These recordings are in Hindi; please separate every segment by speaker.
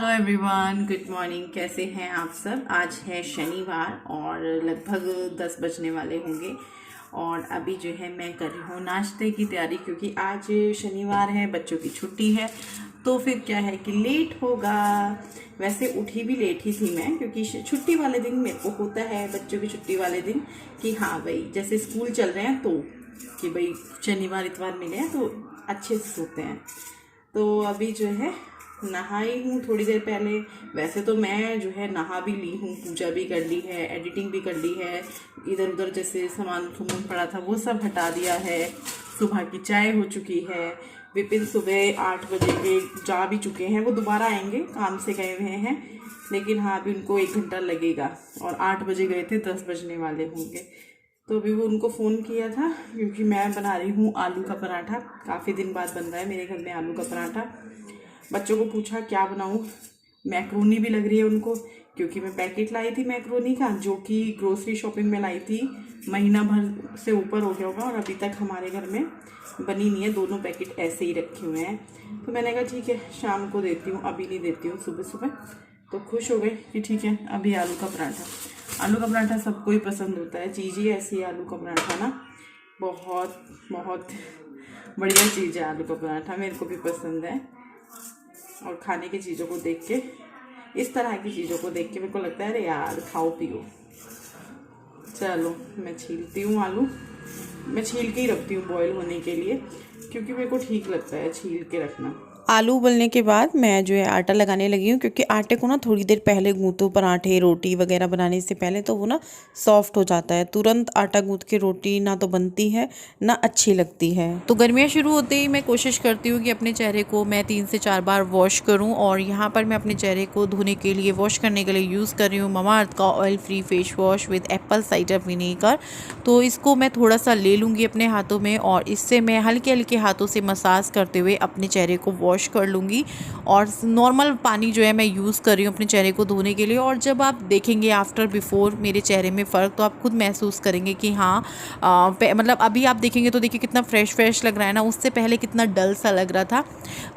Speaker 1: Hello everyone, good morning. कैसे हैं आप सब। आज है शनिवार और लगभग 10 बजने वाले होंगे और अभी जो है मैं कर रही हूँ नाश्ते की तैयारी, क्योंकि आज शनिवार है, बच्चों की छुट्टी है। तो फिर क्या है कि लेट होगा। वैसे उठी भी लेट ही थी मैं, क्योंकि छुट्टी वाले दिन मेरे को होता है, बच्चों की छुट्टी वाले दिन, कि हाँ भाई जैसे स्कूल चल रहे हैं तो कि भाई शनिवार इतवार मिले हैं तो अच्छे से सोते हैं। तो अभी जो है नहाई हूँ थोड़ी देर पहले। वैसे तो मैं जो है नहा भी ली हूँ, पूजा भी कर ली है, एडिटिंग भी कर ली है, इधर उधर जैसे सामान खुमन पड़ा था वो सब हटा दिया है। सुबह की चाय हो चुकी है। विपिन सुबह 8 बजे के जा भी चुके हैं, वो दोबारा आएंगे, काम से गए हुए हैं, लेकिन हाँ अभी उनको 1 घंटा लगेगा। और 8 बजे गए थे, 10 बजने वाले होंगे। तो अभी वो उनको फ़ोन किया था, क्योंकि मैं बना रही हूँ आलू का पराठा। काफ़ी दिन बाद बन रहा है मेरे घर में आलू का पराठा। बच्चों को पूछा क्या बनाऊँ। मैक्रोनी भी लग रही है उनको, क्योंकि मैं पैकेट लाई थी मैक्रोनी का, जो कि ग्रोसरी शॉपिंग में लाई थी। महीना भर से ऊपर हो गया होगा और अभी तक हमारे घर में बनी नहीं है। दोनों पैकेट ऐसे ही रखे हुए हैं। तो मैंने कहा ठीक है शाम को देती हूँ, अभी नहीं देती हूँ, सुबह सुबह। तो खुश हो गए कि ठीक है अभी आलू का पराठा। आलू का पराठा सबको ही पसंद होता है, चीज़ ही ऐसी है आलू का पराठा ना, बहुत बहुत बढ़िया चीज़ है आलू का पराठा। मेरे को भी पसंद है। और खाने की चीज़ों को देख के, इस तरह की चीज़ों को देख के मेरे को लगता है अरे यार खाओ पियो। चलो मैं छीलती हूँ आलू। मैं छील के ही रखती हूँ बॉईल होने के लिए, क्योंकि मेरे को ठीक लगता है छील के रखना।
Speaker 2: आलू उबलने के बाद मैं जो है आटा लगाने लगी हूँ, क्योंकि आटे को ना थोड़ी देर पहले गूँथो, पराठे रोटी वगैरह बनाने से पहले, तो वो ना सॉफ्ट हो जाता है। तुरंत आटा गूँथ के रोटी ना तो बनती है ना अच्छी लगती है। तो गर्मियाँ शुरू होते ही मैं कोशिश करती हूँ कि अपने चेहरे को मैं 3 से 4 बार वॉश करूँ। और यहाँ पर मैं अपने चेहरे को धोने के लिए, वॉश करने के लिए यूज़ कर रही हूँ ममाअर्थ का oil free face wash with Apple cider vinegar. तो इसको मैं थोड़ा सा ले लूँगी अपने हाथों में और इससे मैं हल्के हल्के हाथों से मसाज करते हुए अपने चेहरे को वॉश कर लूँगी। और नॉर्मल पानी जो है मैं यूज़ कर रही हूँ अपने चेहरे को धोने के लिए। और जब आप देखेंगे आफ्टर बिफोर मेरे चेहरे में फ़र्क, तो आप खुद महसूस करेंगे कि हाँ मतलब अभी आप देखेंगे तो देखिए कितना फ्रेश लग रहा है ना, उससे पहले कितना डल सा लग रहा था।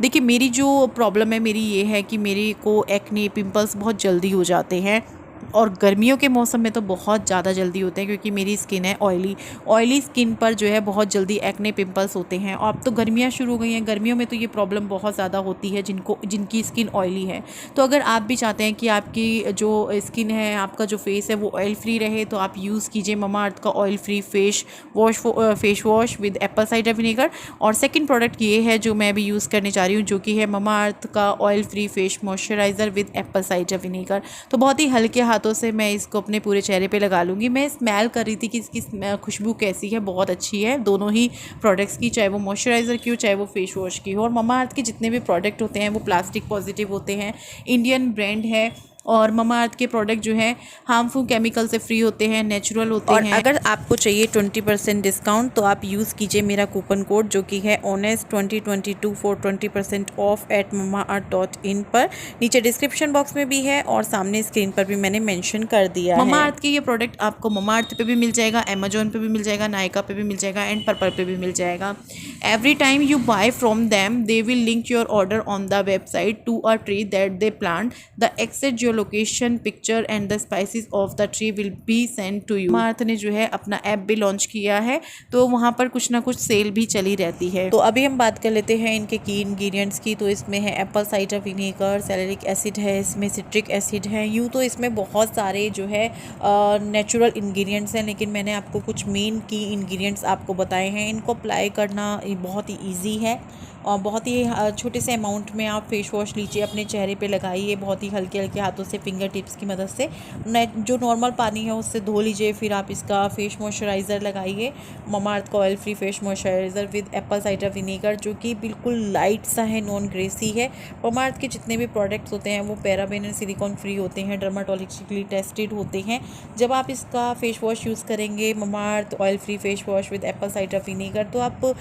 Speaker 2: देखिए मेरी जो प्रॉब्लम है मेरी ये है कि मेरे को एक्ने पिंपल्स बहुत जल्दी हो जाते हैं, और गर्मियों के मौसम में तो बहुत ज़्यादा जल्दी होते हैं, क्योंकि मेरी स्किन है ऑयली स्किन पर जो है बहुत जल्दी एक्ने पिंपल्स होते हैं। और अब तो गर्मियाँ शुरू हो गई हैं, गर्मियों में तो ये प्रॉब्लम बहुत ज़्यादा होती है जिनकी स्किन ऑयली है। तो अगर आप भी चाहते हैं कि आपकी जो स्किन है, आपका जो फेस है वो ऑयल फ्री रहे, तो आप यूज़ कीजिए ममाअर्थ का oil free face wash with Apple cider vinegar. और सेकेंड प्रोडक्ट ये है जो मैं भी यूज़ करने जा रही हूँ, जो कि है ममाअर्थ का oil free face moisturiser with Apple cider vinegar. तो बहुत ही हल्के हाथों से मैं इसको अपने पूरे चेहरे पे लगा लूँगी। मैं स्मेल कर रही थी कि इसकी खुशबू कैसी है, बहुत अच्छी है दोनों ही प्रोडक्ट्स की, चाहे वो मॉइस्चराइज़र की हो चाहे वो फेस वॉश की हो। और ममाअर्थ के जितने भी प्रोडक्ट होते हैं वो प्लास्टिक पॉजिटिव होते हैं, इंडियन ब्रांड है। और ममाअर्थ के प्रोडक्ट जो है हार्मफुल केमिकल से फ्री होते हैं, नेचुरल होते हैं। और अगर आपको चाहिए 20% डिस्काउंट, तो आप यूज़ कीजिए मेरा कूपन कोड, जो कि है ONEST2022 for 20% of eight mamaearth.in पर। नीचे डिस्क्रिप्शन बॉक्स में भी है और सामने स्क्रीन पर भी मैंने मेंशन कर दिया है। ममाअर्थ के ये प्रोडक्ट आपको ममाअर्थ पे भी मिल जाएगा, अमेजोन पे भी मिल जाएगा, नायका पे भी मिल जाएगा एंड पर्पल पे भी मिल जाएगा। Every time you buy from them they will link your order on the website to a tree that they plant. The exact your location picture and the species of the tree will be send to you. Mamaearth ने जो है अपना ऐप भी लॉन्च किया है, तो वहाँ पर कुछ ना कुछ सेल भी चली रहती है। तो अभी हम बात कर लेते हैं इनके की इंग्रेडिएंट्स की। तो इसमें है एप्पल साइडर विनेगर, सैलरिक एसिड है, इसमें सिट्रिक एसिड है। यूँ तो इसमें बहुत सारे जो है नेचुरल इंग्रेडिएंट्स हैं, लेकिन मैंने आपको कुछ मेन की इंग्रेडिएंट्स आपको बताए हैं। इनको अप्लाई करना बहुत ही ईजी है और बहुत ही छोटे से अमाउंट में आप फेस वॉश लीजिए, अपने चेहरे पे लगाइए, बहुत ही हल्के हल्के हाथों से, फिंगर टिप्स की मदद से। जो नॉर्मल पानी है उससे धो लीजिए, फिर आप इसका फेस मॉइस्चराइज़र लगाइए, ममाअर्थ का oil free face moisturiser with Apple cider vinegar, जो कि बिल्कुल लाइट सा है, नॉन ग्रेसी है। ममाअर्थ के जितने भी प्रोडक्ट्स होते हैं वो पैराबेन एंड सिलिकॉन फ्री होते हैं, डर्माटोलॉजिकली टेस्टेड होते हैं। जब आप इसका फेस वॉश यूज़ करेंगे, Mamaearth oil free face wash with Apple cider vinegar, तो आप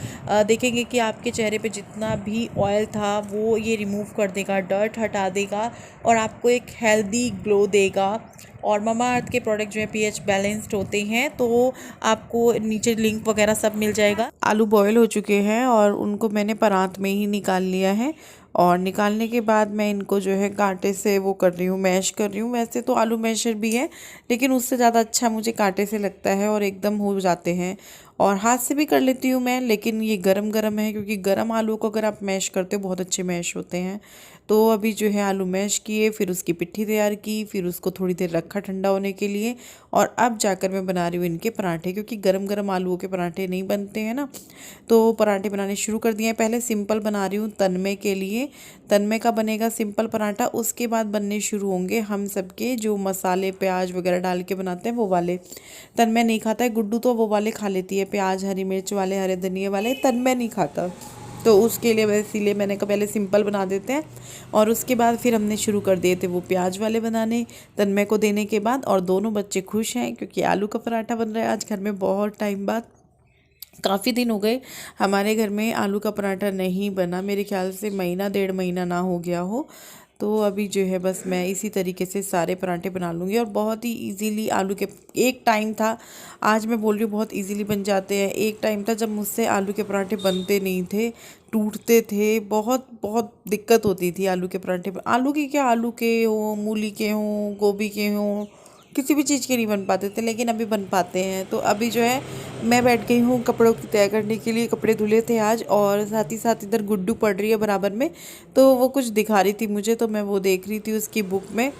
Speaker 2: देखेंगे कि आपके चेहरे पे जितना भी ऑयल था वो ये रिमूव कर देगा, डर्ट हटा देगा और आपको एक हेल्दी ग्लो देगा। और ममाअर्थ के प्रोडक्ट जो है पीएच बैलेंस्ड होते हैं, तो आपको नीचे लिंक वगैरह सब मिल जाएगा। आलू बॉयल हो चुके हैं और उनको मैंने परात में ही निकाल लिया है और निकालने के बाद मैं इनको जो है कांटे से वो कर रही हूँ, मैश कर रही हूँ। वैसे तो आलू मैशर भी है, लेकिन उससे ज़्यादा अच्छा मुझे कांटे से लगता है और एकदम हो जाते हैं। और हाथ से भी कर लेती हूँ मैं, लेकिन ये गरम गरम है, क्योंकि गरम आलू को अगर आप मैश करते हो बहुत अच्छे मैश होते हैं। तो अभी जो है आलू मैश किए, फिर उसकी पिट्ठी तैयार की, फिर उसको थोड़ी देर रखा ठंडा होने के लिए। और अब जाकर मैं बना रही हूँ इनके पराठे, क्योंकि गरम गरम आलूओं के पराठे नहीं बनते हैं ना। तो पराठे बनाने शुरू कर दिए हैं। पहले सिंपल बना रही हूँ तन्मय के लिए। तन्मय का बनेगा सिंपल पराठा, उसके बाद बनने शुरू होंगे हम सबके जो मसाले प्याज वगैरह डाल के बनाते हैं वो वाले। तन्मय नहीं खाता है, गुड्डू तो वो वाले खा लेती है, प्याज हरी मिर्च वाले हरे धनिए वाले। तन्मय नहीं खाता, तो उसके लिए इसीलिए मैंने कहा पहले सिंपल बना देते हैं। और उसके बाद फिर हमने शुरू कर दिए थे वो प्याज वाले बनाने तन्मय को देने के बाद। और दोनों बच्चे खुश हैं, क्योंकि आलू का पराठा बन रहा है आज घर में बहुत टाइम बाद। काफ़ी दिन हो गए हमारे घर में आलू का पराठा नहीं बना, मेरे ख्याल से महीना 1.5 महीना ना हो गया हो। तो अभी जो है बस मैं इसी तरीके से सारे पराठे बना लूँगी, और बहुत ही इजीली आलू के। एक टाइम था, आज मैं बोल रही हूँ बहुत इजीली बन जाते हैं। एक टाइम था जब मुझसे आलू के पराठे बनते नहीं थे, टूटते थे, बहुत बहुत दिक्कत होती थी आलू के पराठे। आलू के क्या, आलू के हों, मूली के हों, गोभी के हों, किसी भी चीज़ के नहीं बन पाते थे, लेकिन अभी बन पाते हैं। तो अभी जो है मैं बैठ गई हूँ कपड़ों की तय करने के लिए। कपड़े धुले थे आज, और साथ ही साथ इधर गुड्डू पढ़ रही है बराबर में, तो वो कुछ दिखा रही थी मुझे, तो मैं वो देख रही थी उसकी बुक में।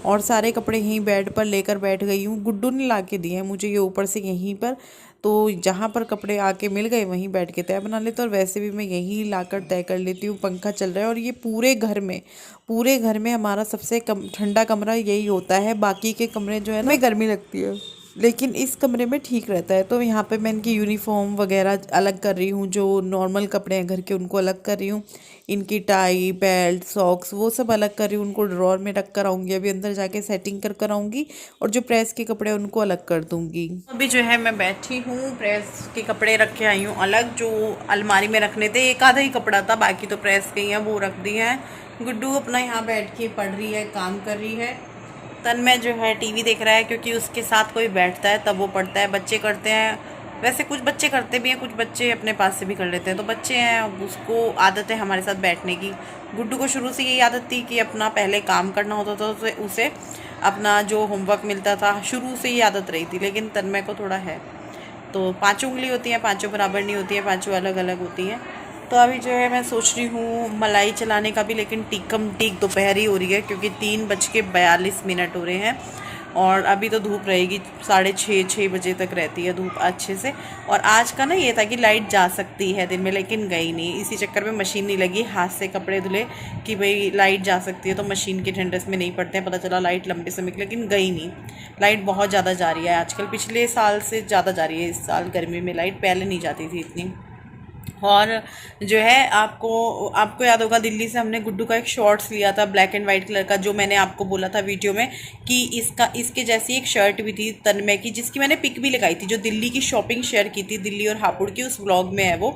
Speaker 2: और सारे कपड़े यहीं बेड पर लेकर बैठ गई हूँ। गुड्डू ने ला के दिए हैं मुझे ये ऊपर से यहीं पर, तो जहाँ पर कपड़े आके मिल गए वहीं बैठ के तय बना लेते। और वैसे भी मैं यहीं लाकर तय कर लेती हूँ। पंखा चल रहा है, और ये पूरे घर में हमारा सबसे ठंडा कमरा यही होता है। बाकी के कमरे जो है ना, गर्मी लगती है, लेकिन इस कमरे में ठीक रहता है। तो यहाँ पे मैं इनकी यूनिफॉर्म वगैरह अलग कर रही हूँ, जो नॉर्मल कपड़े हैं घर के उनको अलग कर रही हूँ। इनकी टाई बेल्ट सॉक्स वो सब अलग कर रही हूँ, उनको ड्रॉर में रख कर आऊँगी। अभी अंदर जाके सेटिंग कर आऊँगी, और जो प्रेस के कपड़े हैं उनको अलग कर दूँगी। अभी जो है मैं बैठी हूँ, प्रेस के कपड़े रख के आई हूँ अलग, जो अलमारी में रखने थे। एक आधा ही कपड़ा था, बाकी तो प्रेस के ही हैं, वो रख दिए हैं। गुड्डू अपना यहाँ बैठ के पढ़ रही है, काम कर रही है। तन्मय जो है टीवी देख रहा है, क्योंकि उसके साथ कोई बैठता है तब वो पढ़ता है। बच्चे करते हैं, वैसे कुछ बच्चे करते भी हैं, कुछ बच्चे अपने पास से भी कर लेते हैं। तो बच्चे हैं, उसको आदत है हमारे साथ बैठने की। गुड्डू को शुरू से यही आदत थी कि अपना पहले काम करना होता था, तो उसे अपना जो होमवर्क मिलता था शुरू से ही आदत रही थी। लेकिन तन्मय को थोड़ा है, तो 5 उंगली होती हैं, 5 बराबर नहीं होती हैं, 5 अलग अलग होती हैं। तो अभी जो है मैं सोच रही हूँ मलाई चलाने का भी, लेकिन टीक दोपहर ही हो रही है, क्योंकि 3:42 हो रहे हैं। और अभी तो धूप रहेगी 6:30 बजे तक रहती है धूप अच्छे से। और आज का ना ये था कि लाइट जा सकती है दिन में, लेकिन गई नहीं। इसी चक्कर में मशीन नहीं लगी, हाथ से कपड़े धुले कि भाई लाइट जा सकती है तो मशीन के ठंडस में नहीं पड़ते हैं। पता चला लाइट लंबे समय की, लेकिन गई नहीं। लाइट बहुत ज़्यादा जा रही है आजकल, पिछले साल से ज़्यादा जा रही है इस साल गर्मी में लाइट, पहले नहीं जाती थी इतनी। और जो है आपको याद होगा, दिल्ली से हमने गुड्डू का एक शॉर्ट्स लिया था ब्लैक एंड वाइट कलर का, जो मैंने आपको बोला था वीडियो में कि इसके जैसी एक शर्ट भी थी तन्मय की, जिसकी मैंने पिक भी लगाई थी, जो दिल्ली की शॉपिंग शेयर की थी, दिल्ली और हापुड़ की, उस व्लॉग में है वो,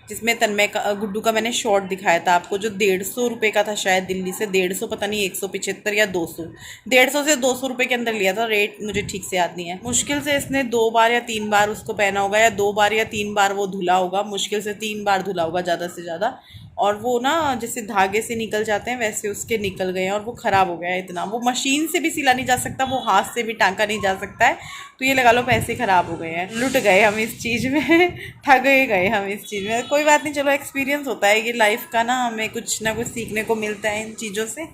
Speaker 2: जिसमें तन्मय का गुड्डू का मैंने शॉर्ट दिखाया था आपको, जो 150 रुपये का था शायद, दिल्ली से 150 पता नहीं 175 या 200, 150 से 200 रुपये के अंदर लिया था। रेट मुझे ठीक से याद नहीं है। मुश्किल से इसने 2 बार या 3 बार उसको पहना होगा, या 2 बार या 3 बार वो धुला होगा, मुश्किल से 3 बार धुला होगा ज़्यादा से ज़्यादा। और वो ना जैसे धागे से निकल जाते हैं वैसे उसके निकल गए हैं, और वो ख़राब हो गया है इतना। वो मशीन से भी सिला नहीं जा सकता, वो हाथ से भी टाँका नहीं जा सकता है। तो ये लगा लो पैसे ख़राब हो गए हैं, लुट गए हम इस चीज़ में ठग गए हम इस चीज़ में। कोई बात नहीं, चलो एक्सपीरियंस होता है ये लाइफ का ना, हमें कुछ ना कुछ सीखने को मिलता है इन चीज़ों से।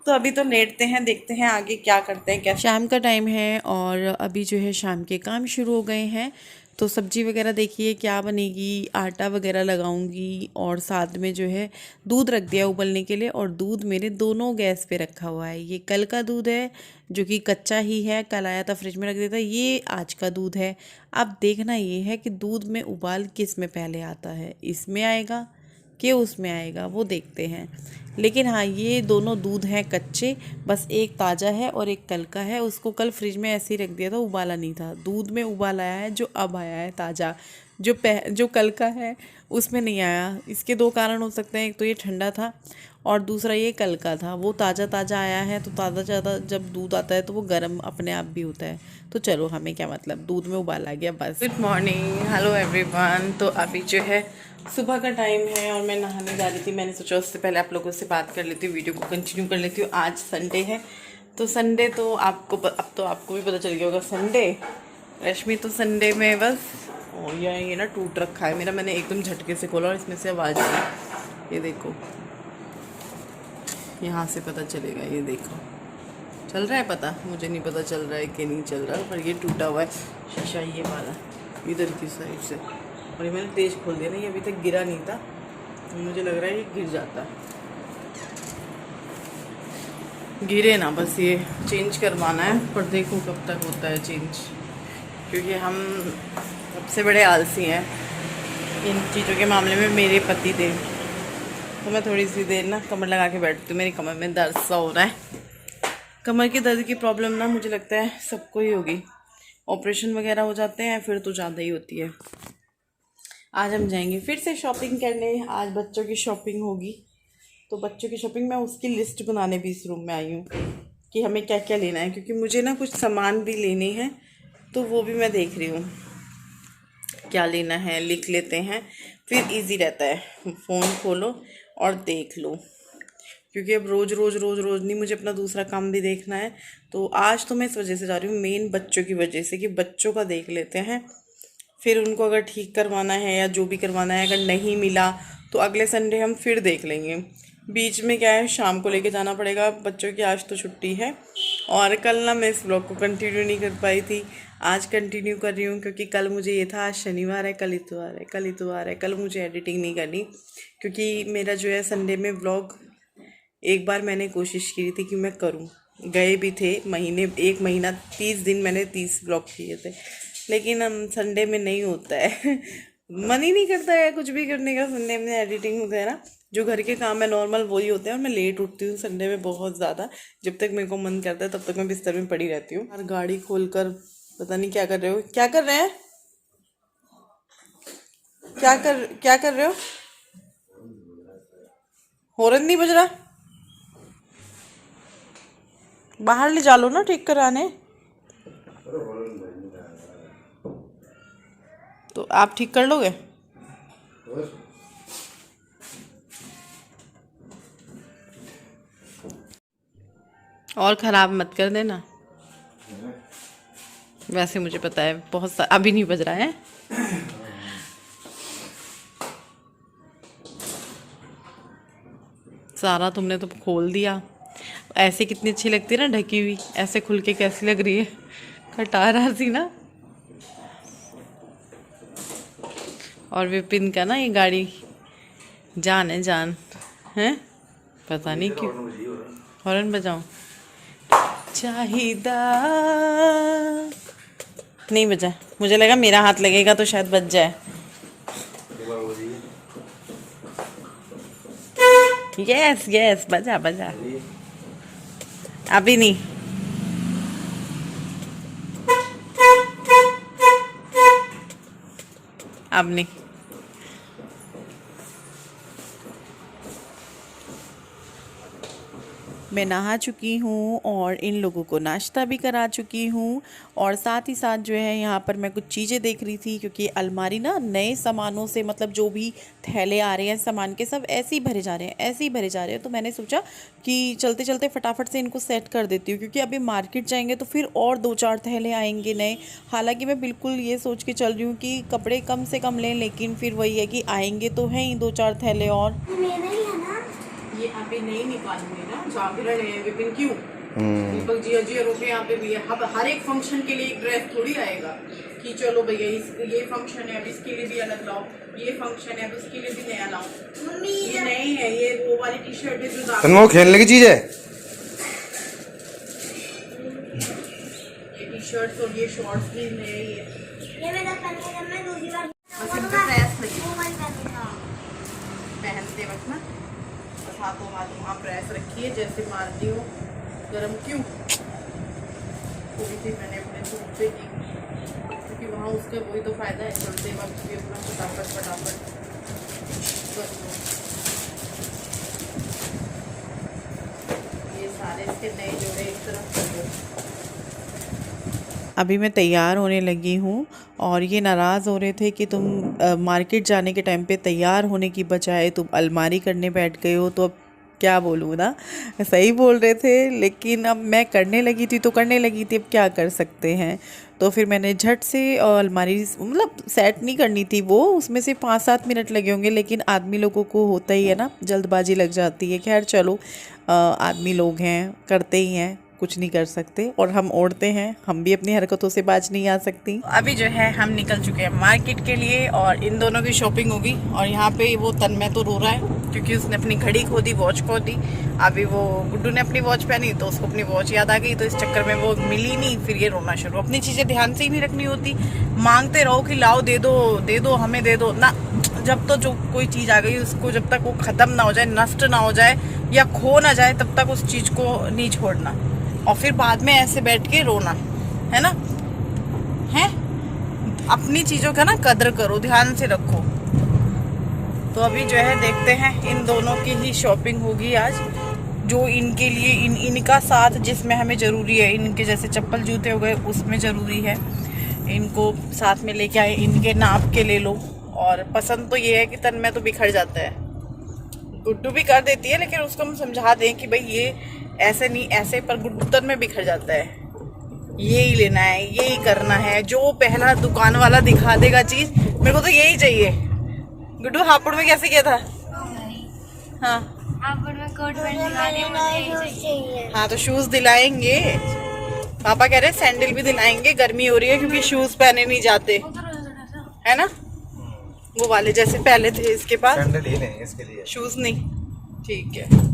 Speaker 2: तो अभी तो लेटते हैं, देखते हैं आगे क्या करते हैं। क्या शाम का टाइम है, और अभी जो है शाम के काम शुरू हो गए हैं। तो सब्जी वगैरह देखिए क्या बनेगी, आटा वगैरह लगाऊंगी, और साथ में जो है दूध रख दिया उबलने के लिए। और दूध मेरे दोनों गैस पे रखा हुआ है। ये कल का दूध है जो कि कच्चा ही है, कल आया था फ्रिज में रख दिया था। ये आज का दूध है। अब देखना ये है कि दूध में उबाल किस में पहले आता है, इसमें आएगा कि उसमें आएगा, वो देखते हैं। लेकिन हाँ, ये दोनों दूध हैं कच्चे, बस एक ताज़ा है और एक कल का है। उसको कल फ्रिज में ऐसे ही रख दिया था, उबाला नहीं था। दूध में उबाल आया है जो अब आया है ताज़ा, जो कल का है उसमें नहीं आया। इसके 2 कारण हो सकते हैं, एक तो ये ठंडा था, और दूसरा ये कल का था। वो ताज़ा आया है, तो ताज़ा जब दूध आता है तो वो गर्म अपने आप भी होता है। तो चलो, हमें क्या मतलब, दूध में उबाल आ गया बस। Good morning, hello everyone. तो अभी जो है
Speaker 1: सुबह का टाइम है और मैं नहाने जा रही थी। मैंने सोचा उससे पहले आप लोगों से बात कर लेती हूँ, वीडियो को कंटिन्यू कर लेती हूँ। आज संडे है, तो संडे तो अब तो आपको भी पता चल गया होगा संडे। रश्मि तो संडे में बस ये ना टूट रखा है मेरा, मैंने एकदम झटके से खोला और इसमें से आवाज़ आई। ये देखो, यहाँ से पता चलेगा। ये देखो, चल रहा है पता, मुझे नहीं पता चल रहा है कि नहीं चल रहा, पर ये टूटा हुआ है शीशा ये वाला इधर की साइड से। और ये मैंने तेज़ खोल दिया ना, ये अभी तक गिरा नहीं था, मुझे लग रहा है ये गिर जाता। गिरे ना, बस ये चेंज करवाना है, पर देखो कब तक होता है चेंज, क्योंकि हम सबसे बड़े आलसी हैं इन चीज़ों के मामले में। मेरे पति थे, तो मैं थोड़ी सी देर ना कमर लगा के बैठती हूँ। मेरी कमर में दर्द सा हो रहा है। कमर के दर्द की प्रॉब्लम ना मुझे लगता है सबको ही होगी, ऑपरेशन वगैरह हो जाते हैं फिर तो ज़्यादा ही होती है। आज हम जाएंगे फिर से शॉपिंग करने। आज बच्चों की शॉपिंग होगी, तो बच्चों की शॉपिंग, मैं उसकी लिस्ट बनाने भी इस रूम में आई हूँ कि हमें क्या क्या लेना है, क्योंकि मुझे ना कुछ सामान भी लेने हैं, तो वो भी मैं देख रही हूँ क्या लेना है। लिख लेते हैं, फिर इजी रहता है, फ़ोन खोलो और देख लो, क्योंकि अब रोज़ नहीं, मुझे अपना दूसरा काम भी देखना है। तो आज तो मैं इस वजह से जा रही हूँ, मेन बच्चों की वजह से, कि बच्चों का देख लेते हैं, फिर उनको अगर ठीक करवाना है या जो भी करवाना है, अगर नहीं मिला तो अगले संडे हम फिर देख लेंगे। बीच में क्या है, शाम को लेके जाना पड़ेगा बच्चों की, आज तो छुट्टी है। और कल ना मैं इस ब्लॉग को कंटिन्यू नहीं कर पाई थी, आज कंटिन्यू कर रही हूँ, क्योंकि कल मुझे ये था आज शनिवार है, कल इतवार है, कल मुझे एडिटिंग नहीं करनी, क्योंकि मेरा जो है संडे में ब्लॉग एक बार मैंने कोशिश की थी कि मैं करूं, गए भी थे एक महीना 30 दिन मैंने 30 ब्लॉग किए थे, लेकिन हम संडे में नहीं होता है मन ही नहीं करता है कुछ भी करने का संडे में। एडिटिंग वगैरह जो घर के काम है नॉर्मल वही होते हैं, और मैं लेट उठती हूँ संडे में बहुत ज़्यादा। जब तक मेरे को मन करता है तब तक मैं बिस्तर में पड़ी रहती हूँ। और गाड़ी खोल कर पता नहीं क्या कर रहे हो, क्या कर रहे हैं, क्या कर रहे हो? हॉर्न नहीं बज रहा, बाहर ले जा लो ना ठीक कराने। तो आप ठीक कर लोगे? और ख़राब मत कर देना, वैसे मुझे पता है बहुत अभी नहीं बज रहा है। सारा तुमने तो खोल दिया। ऐसे कितनी अच्छी लगती है ना ढकी हुई, ऐसे खुल के कैसी लग रही है, खटारा सी ना। और विपिन का ना ये गाड़ी जान है, जान है, पता नहीं क्यों हॉर्न बजाऊं। चाहिदा नहीं बजा, मुझे लगा मेरा हाथ लगेगा तो शायद बज जाए। यस बजा अभी नहीं। अब नहीं। मैं नहा चुकी हूँ और इन लोगों को नाश्ता भी करा चुकी हूँ, और साथ ही साथ जो है यहाँ पर मैं कुछ चीज़ें देख रही थी, क्योंकि अलमारी ना नए सामानों से, मतलब जो भी थैले आ रहे हैं सामान के सब ऐसे ही भरे जा रहे हैं, तो मैंने सोचा कि चलते चलते फटाफट से इनको सेट कर देती हूँ, क्योंकि अभी मार्केट जाएंगे तो फिर और 2-4 थैले आएंगे नए। हालाँकि मैं बिल्कुल ये सोच के चल रही हूँ कि कपड़े कम से कम लें, लेकिन फिर वही है कि आएंगे तो हैं ही 2-4 थैले। और ये अभी नहीं निकालूंगी ना, जागरण है विपिन, क्यों दीपक जी रोके यहाँ पे भी है। अब हर एक फंक्शन के लिए एक ड्रेस थोड़ी आएगा कि चलो भैया ये फंक्शन है अब इसके लिए भी अलग लाओ, ये फंक्शन है अब उसके लिए भी नया लाओ। ये नहीं है, ये वो वाली टी शर्ट है जो
Speaker 3: खेलने की चीज है,
Speaker 1: ये टी शर्ट और ये शॉर्ट्स भी नए ही है। पहनते वक्त ना हाथों वहाँ प्रेस रखिए, जैसे मारती हो गरम क्यों थोड़ी सी मैंने अपने सूट पे की, क्योंकि वहाँ उसका वही तो फायदा है, चलते वक्त भी अपना फटाफट कर लो। ये सारे इसके नए जोड़े एक तरफ कर दो।
Speaker 2: अभी मैं तैयार होने लगी हूँ और ये नाराज़ हो रहे थे कि तुम मार्केट जाने के टाइम पे तैयार होने की बजाय तुम अलमारी करने बैठ गए हो। तो अब क्या बोलूँ ना, सही बोल रहे थे, लेकिन अब मैं करने लगी थी तो करने लगी थी, अब क्या कर सकते हैं। तो फिर मैंने झट से अलमारी मतलब सेट नहीं करनी थी वो, उसमें से 5-7 मिनट लगे होंगे, लेकिन आदमी लोगों को होता ही है ना, जल्दबाजी लग जाती है। खैर चलो, आदमी लोग हैं, करते ही हैं, कुछ नहीं कर सकते। और हम औरतें हैं, हम भी अपनी हरकतों से बाज नहीं आ सकती। अभी जो है हम निकल चुके हैं मार्केट के लिए और इन दोनों की शॉपिंग होगी। और यहाँ पे वो तन्मय तो रो रहा है क्योंकि उसने अपनी घड़ी खो दी, वॉच खो दी। अभी वो गुड्डू ने अपनी वॉच पहनी तो उसको अपनी वॉच याद आ गई, तो इस चक्कर में वो मिली नहीं, फिर ये रोना शुरू। अपनी चीज़ें ध्यान से ही नहीं रखनी होती, मांगते रहो कि लाओ, दे दो हमें दे दो ना। जब तो जो कोई चीज़ आ गई उसको जब तक वो ख़त्म ना हो जाए, नष्ट ना हो जाए या खो ना जाए, तब तक उस चीज़ को नहीं छोड़ना। और फिर बाद में ऐसे बैठ के रोना, है ना, है। अपनी चीज़ों का ना कदर करो, ध्यान से रखो। तो अभी जो है देखते हैं, इन दोनों की ही शॉपिंग होगी आज, जो इनके लिए इनका साथ जिसमें हमें ज़रूरी है। इनके जैसे चप्पल जूते हो गए उसमें ज़रूरी है, इनको साथ में लेके आए, इनके नाप के ले लो। और पसंद तो ये है कि तन्मय तो बिखर जाता है, गुड्डू भी कर देती है, लेकिन उसको हम समझा दें कि भाई ये ऐसे नहीं ऐसे, पर गुड्डू तन्मय बिखर जाता है। यही लेना है, यही करना है, जो पहला दुकान वाला दिखा देगा चीज़, मेरे को तो यही चाहिए। गुड्डू हापुड़ में कैसे किया था? हाँ,
Speaker 3: हापुड़ में कोट पैंट दिखा दिया, मुझे यही चाहिए।
Speaker 2: हाँ तो शूज दिलाएंगे, पापा कह रहे सैंडल भी दिलाएंगे, गर्मी हो रही है क्योंकि शूज पहने नहीं जाते, है ना, वो वाले जैसे पहले थे इसके पास।
Speaker 4: सैंडल ही नहीं, इसके लिए
Speaker 2: शूज नहीं, ठीक है।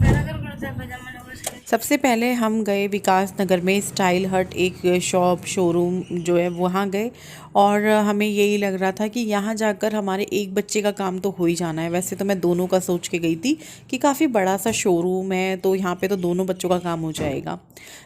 Speaker 2: सबसे पहले हम गए विकास नगर में स्टाइल हट, एक शॉप शोरूम जो है वहाँ गए। और हमें यही लग रहा था कि यहाँ जाकर हमारे एक बच्चे का काम तो हो ही जाना है। वैसे तो मैं दोनों का सोच के गई थी कि काफ़ी बड़ा सा शोरूम है, तो यहाँ पे तो दोनों बच्चों का काम हो जाएगा,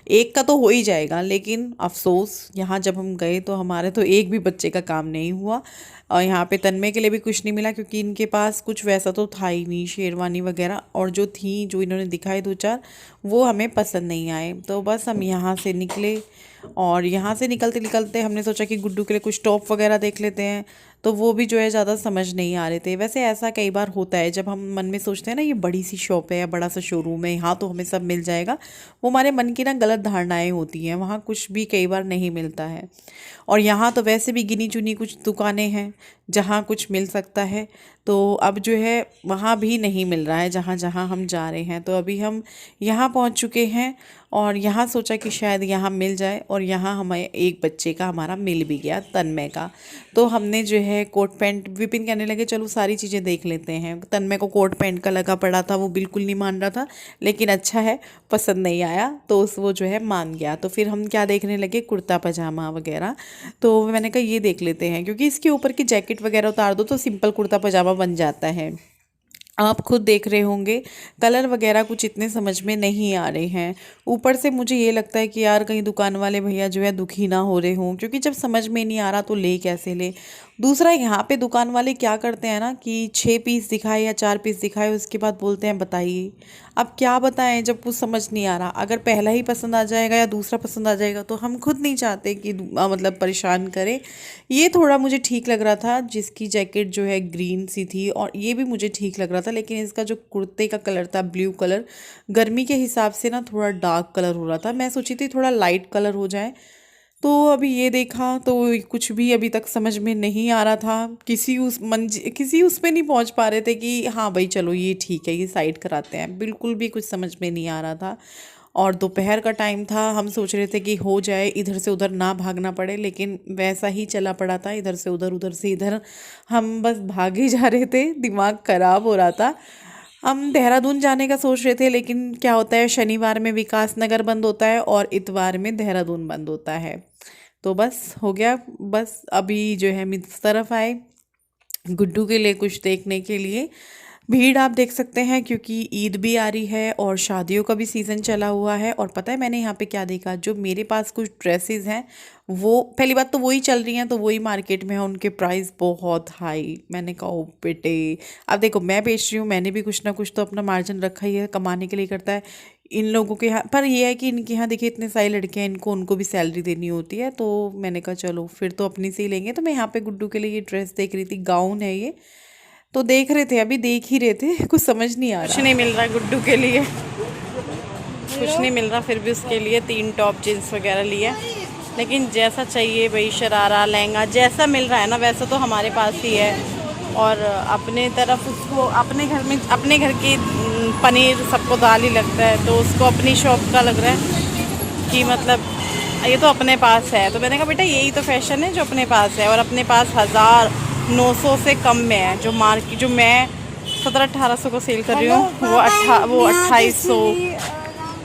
Speaker 2: एक का तो हो ही जाएगा। लेकिन अफसोस, यहाँ जब हम गए तो हमारे तो एक भी बच्चे का काम नहीं हुआ। और यहाँ पे तन्मय के लिए भी कुछ नहीं मिला क्योंकि इनके पास कुछ वैसा तो था ही नहीं, शेरवानी वगैरह। और जो थी, जो इन्होंने दिखाई 2-4, वो हमें पसंद नहीं आए। तो बस हम यहाँ से निकले और यहाँ से निकलते निकलते हमने सोचा कि गुड्डू के लिए कुछ टॉप वगैरह देख लेते हैं, तो वो भी जो है ज़्यादा समझ नहीं आ रहे थे। वैसे ऐसा कई बार होता है, जब हम मन में सोचते हैं ना ये बड़ी सी शॉप है या बड़ा सा शोरूम है, यहाँ तो हमें सब मिल जाएगा, वो हमारे मन की ना गलत धारणाएं होती हैं, वहाँ कुछ भी कई बार नहीं मिलता है। और यहाँ तो वैसे भी गिनी चुनी कुछ दुकानें हैं जहाँ कुछ मिल सकता है, तो अब जो है वहाँ भी नहीं मिल रहा है जहाँ जहाँ हम जा रहे हैं। तो अभी हम यहाँ पहुँच चुके हैं और यहाँ सोचा कि शायद यहाँ मिल जाए, और यहाँ हमें एक बच्चे का हमारा मिल भी गया, तन्मय का। तो हमने जो है कोट पैंट, विपिन कहने लगे चलो सारी चीज़ें देख लेते हैं। तन्मय को कोट पैंट का लगा पड़ा था, वो बिल्कुल नहीं मान रहा था, लेकिन अच्छा है, पसंद नहीं आया तो वो जो है मान गया। तो फिर हम क्या देखने लगे, कुर्ता पजामा वगैरह। तो मैंने कहा ये देख लेते हैं, क्योंकि इसके ऊपर की जैकेट वगैरह उतार दो तो सिंपल कुर्ता पजामा बन जाता है। आप खुद देख रहे होंगे कलर वगैरह कुछ इतने समझ में नहीं आ रहे हैं। ऊपर से मुझे ये लगता है कि यार कहीं दुकान वाले भैया जो है दुखी ना हो रहे हों, क्योंकि जब समझ में नहीं आ रहा तो ले कैसे ले। दूसरा, यहाँ पे दुकान वाले क्या करते हैं ना कि 6 पीस दिखाए या 4 पीस दिखाए, उसके बाद बोलते हैं बताइए। अब क्या बताएं जब कुछ समझ नहीं आ रहा। अगर पहला ही पसंद आ जाएगा या दूसरा पसंद आ जाएगा तो हम खुद नहीं चाहते कि मतलब परेशान करें। ये थोड़ा मुझे ठीक लग रहा था, जिसकी जैकेट जो है ग्रीन सी थी, और ये भी मुझे ठीक लग रहा था। लेकिन इसका जो कुर्ते का कलर था, ब्लू कलर, गर्मी के हिसाब से ना थोड़ा डार्क कलर हो रहा था। मैं सोची थी थोड़ा लाइट कलर हो जाए। तो अभी ये देखा तो कुछ भी अभी तक समझ में नहीं आ रहा था। किसी उस पे नहीं पहुंच पा रहे थे कि हाँ भाई चलो ये ठीक है, ये साइड कराते हैं। बिल्कुल भी कुछ समझ में नहीं आ रहा था। और दोपहर का टाइम था, हम सोच रहे थे कि हो जाए, इधर से उधर ना भागना पड़े, लेकिन वैसा ही चला पड़ा था, इधर से उधर, उधर से इधर, हम बस भागे जा रहे थे, दिमाग ख़राब हो रहा था। हम देहरादून जाने का सोच रहे थे, लेकिन क्या होता है, शनिवार में विकास नगर बंद होता है और इतवार में देहरादून बंद होता है। तो बस हो गया। बस अभी जो है हम इस तरफ आए गुड्डू के लिए कुछ देखने के लिए। भीड़ आप देख सकते हैं क्योंकि ईद भी आ रही है और शादियों का भी सीज़न चला हुआ है। और पता है मैंने यहाँ पे क्या देखा, जो मेरे पास कुछ ड्रेसेस हैं वो, पहली बात तो वही चल रही हैं, तो वही मार्केट में है, उनके प्राइस बहुत हाई। मैंने कहा ओ बेटे, अब देखो मैं बेच रही हूँ, मैंने भी कुछ ना कुछ तो अपना मार्जिन रखा ही है, कमाने के लिए करता है। इन लोगों के यहाँ पर ये है कि इनके यहाँ देखिए इतने सारे लड़के हैं, उनको भी सैलरी देनी होती है। तो मैंने कहा चलो फिर तो अपनी से ही लेंगे। तो मैं यहाँ पे गुड्डू के लिए ये ड्रेस देख रही थी, गाउन है ये, तो देख रहे थे, अभी देख ही रहे थे, कुछ समझ नहीं आ रहा। कुछ नहीं मिल रहा गुड्डू के लिए, कुछ नहीं मिल रहा, फिर भी उसके लिए 3 टॉप जीन्स वगैरह लिए। लेकिन जैसा चाहिए भाई, शरारा लहंगा जैसा मिल रहा है ना वैसा तो हमारे पास ही है। और अपने तरफ उसको अपने घर में, अपने घर की पनीर सबको दाल ही लगता है, तो उसको अपनी शॉप का लग रहा है कि मतलब ये तो अपने पास है। तो मैंने कहा बेटा यही तो फैशन है जो अपने पास है, और अपने पास 1900 से कम में है। जो मार्केट जो मैं 1700-1800 को सेल कर रही हूँ वो 2800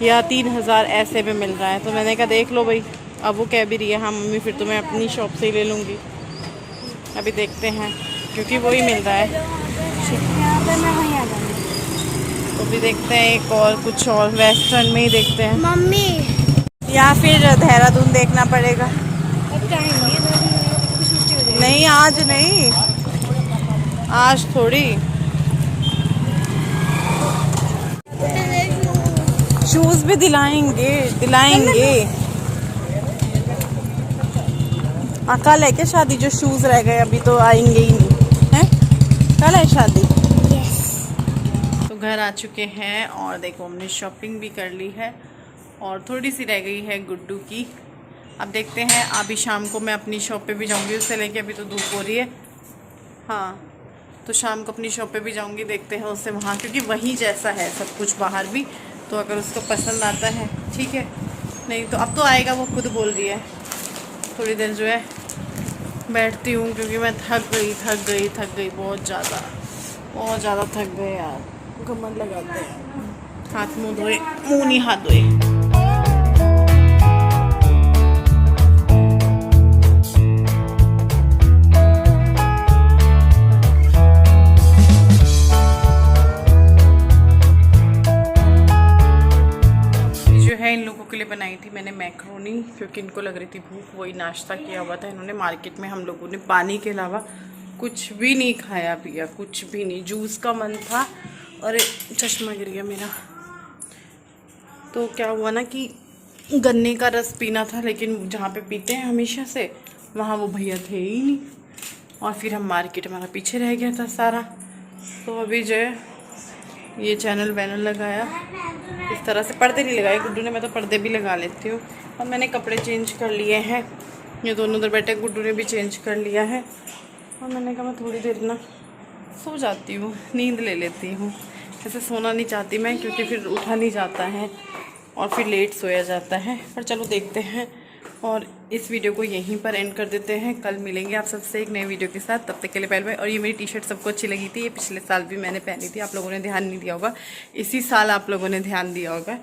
Speaker 2: या 3000 ऐसे में मिल रहा है। तो मैंने कहा देख लो भाई, अब वो कह भी रही है हाँ मम्मी फिर तो मैं अपनी शॉप से ही ले लूँगी। अभी देखते हैं क्योंकि वही मिल रहा है। तो भी देखते हैं एक और कुछ और वेस्टर्न में ही देखते हैं
Speaker 3: मम्मी,
Speaker 2: या फिर देहरादून देखना पड़ेगा। नहीं आज नहीं, आज थोड़ी। शूज भी दिलाएंगे। कल है क्या शादी? जो शूज रह गए अभी तो आएंगे ही नहीं हैं। कल है शादी। तो घर आ चुके हैं और देखो हमने शॉपिंग भी कर ली है और थोड़ी सी रह गई है गुड्डू की। अब देखते हैं, अभी शाम को मैं अपनी शॉप पे भी जाऊंगी उससे लेके, अभी तो धूप हो रही है। हाँ तो शाम को अपनी शॉप पे भी जाऊंगी, देखते हैं उससे वहाँ, क्योंकि वहीं जैसा है सब कुछ बाहर भी। तो अगर उसको पसंद आता है ठीक है, नहीं तो अब तो आएगा, वो खुद बोल रही है। थोड़ी देर जो है बैठती हूँ क्योंकि मैं थक गई बहुत ज़्यादा थक गए यार। कमर लगाते हैं, हाथ मुँह धोए, मुँह नहीं हाथ धोए। इन लोगों के लिए बनाई थी मैंने मैक्रोनी, क्योंकि इनको लग रही थी भूख, वही नाश्ता किया हुआ था इन्होंने। मार्केट में हम लोगों ने पानी के अलावा कुछ भी नहीं खाया पिया, कुछ भी नहीं। जूस का मन था और चश्मा गिर गया मेरा। तो क्या हुआ ना कि गन्ने का रस पीना था, लेकिन जहाँ पे पीते हैं हमेशा से वहाँ वो भैया थे ही नहीं। और फिर हम मार्केट, हमारा पीछे रह गया था सारा। तो अभी जो है ये चैनल वैनल लगाया, इस तरह से पर्दे नहीं लगाए गुड्डू ने, मैं तो पर्दे भी लगा लेती हूँ। और मैंने कपड़े चेंज कर लिए हैं, ये दोनों उधर बैठे, गुड्डू ने भी चेंज कर लिया है। और मैंने कहा मैं थोड़ी देर ना सो जाती हूँ, नींद ले लेती हूँ। ऐसे सोना नहीं चाहती मैं, क्योंकि फिर उठा नहीं जाता है और फिर लेट सोया जाता है। पर चलो देखते हैं, और इस वीडियो को यहीं पर एंड कर देते हैं। कल मिलेंगे आप सबसे एक नए वीडियो के साथ, तब तक के लिए बाय बाय। और ये मेरी टी शर्ट सबको अच्छी लगी थी, ये पिछले साल भी मैंने पहनी थी, आप लोगों ने ध्यान नहीं दिया होगा, इसी साल आप लोगों ने ध्यान दिया होगा।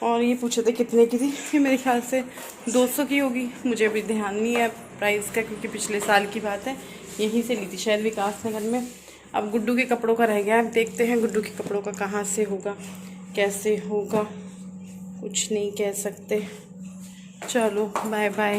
Speaker 2: और ये पूछे थे कितने की थी, ये मेरे ख्याल से 200 की होगी, मुझे अभी ध्यान नहीं है प्राइस का, क्योंकि पिछले साल की बात है। यहीं से ली थी शायद विकास नगर में। अब गुड्डू के कपड़ों का रह गया है, देखते हैं गुड्डू के कपड़ों का कहाँ से होगा, कैसे होगा, कुछ नहीं कह सकते। चलो बाय बाय।